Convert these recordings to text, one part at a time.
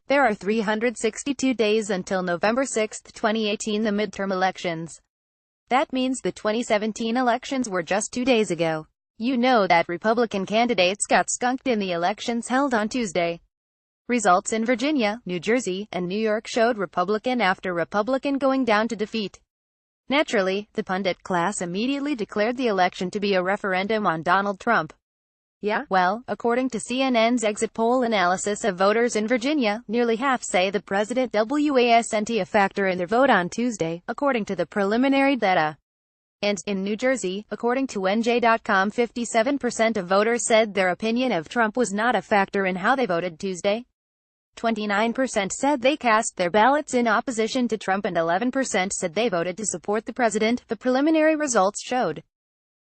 There are 362 days until November 6, 2018, the midterm elections. That means the 2017 elections were just 2 days ago. You know that Republican candidates got skunked in the elections held on Tuesday. Results in Virginia, New Jersey, and New York showed Republican after Republican going down to defeat. Naturally, the pundit class immediately declared the election to be a referendum on Donald Trump. Yeah, well, according to CNN's exit poll analysis of voters in Virginia, nearly half say the president wasn't a factor in their vote on Tuesday, according to the preliminary data. And, in New Jersey, according to NJ.com, 57% of voters said their opinion of Trump was not a factor in how they voted Tuesday. 29% said they cast their ballots in opposition to Trump and 11% said they voted to support the president, the preliminary results showed.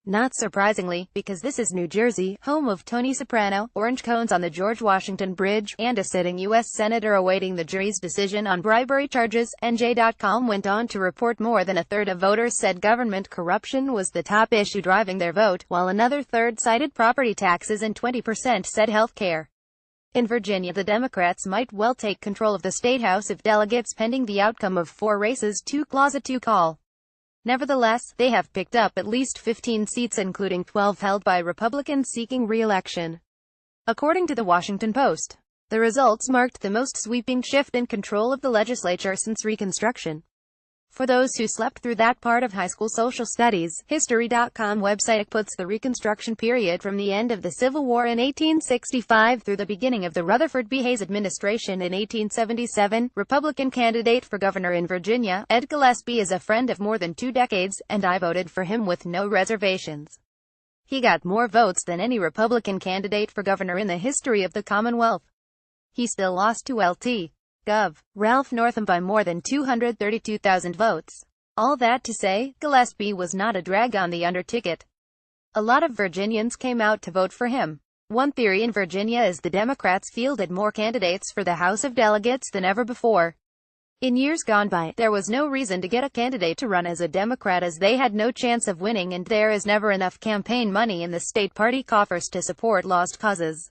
Not surprisingly, because this is New Jersey, home of Tony Soprano, orange cones on the George Washington Bridge, and a sitting U.S. senator awaiting the jury's decision on bribery charges, NJ.com went on to report more than a third of voters said government corruption was the top issue driving their vote, while another third cited property taxes and 20% said health care. In Virginia, the Democrats might well take control of the state House of Delegates pending the outcome of 4 races to closet to call. Nevertheless, they have picked up at least 15 seats including 12 held by Republicans seeking re-election. According to the Washington Post, the results marked the most sweeping shift in control of the legislature since Reconstruction. For those who slept through that part of high school social studies, History.com website puts the Reconstruction period from the end of the Civil War in 1865 through the beginning of the Rutherford B. Hayes administration in 1877. Republican candidate for governor in Virginia, Ed Gillespie, is a friend of more than 2 decades, and I voted for him with no reservations. He got more votes than any Republican candidate for governor in the history of the Commonwealth. He still lost to Lt. Gov. Ralph Northam by more than 232,000 votes. All that to say, Gillespie was not a drag on the under ticket. A lot of Virginians came out to vote for him. One theory in Virginia is the Democrats fielded more candidates for the House of Delegates than ever before. In years gone by, there was no reason to get a candidate to run as a Democrat as they had no chance of winning, and there is never enough campaign money in the state party coffers to support lost causes.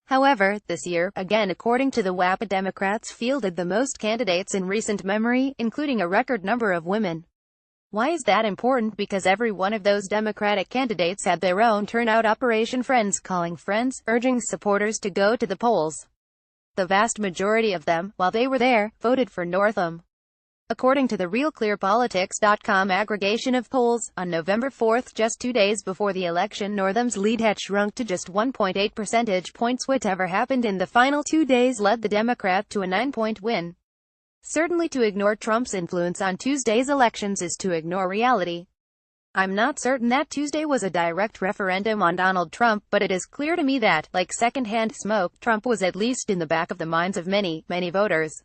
However, this year, again according to the WAPA, Democrats fielded the most candidates in recent memory, including a record number of women. Why is that important? Because every one of those Democratic candidates had their own turnout operation, friends calling friends, urging supporters to go to the polls. The vast majority of them, while they were there, voted for Northam. According to the RealClearPolitics.com aggregation of polls, on November 4, just 2 days before the election, Northam's lead had shrunk to just 1.8 percentage points. Whatever happened in the final 2 days led the Democrat to a 9-point win. Certainly, to ignore Trump's influence on Tuesday's elections is to ignore reality. I'm not certain that Tuesday was a direct referendum on Donald Trump, but it is clear to me that, like secondhand smoke, Trump was at least in the back of the minds of many, many voters.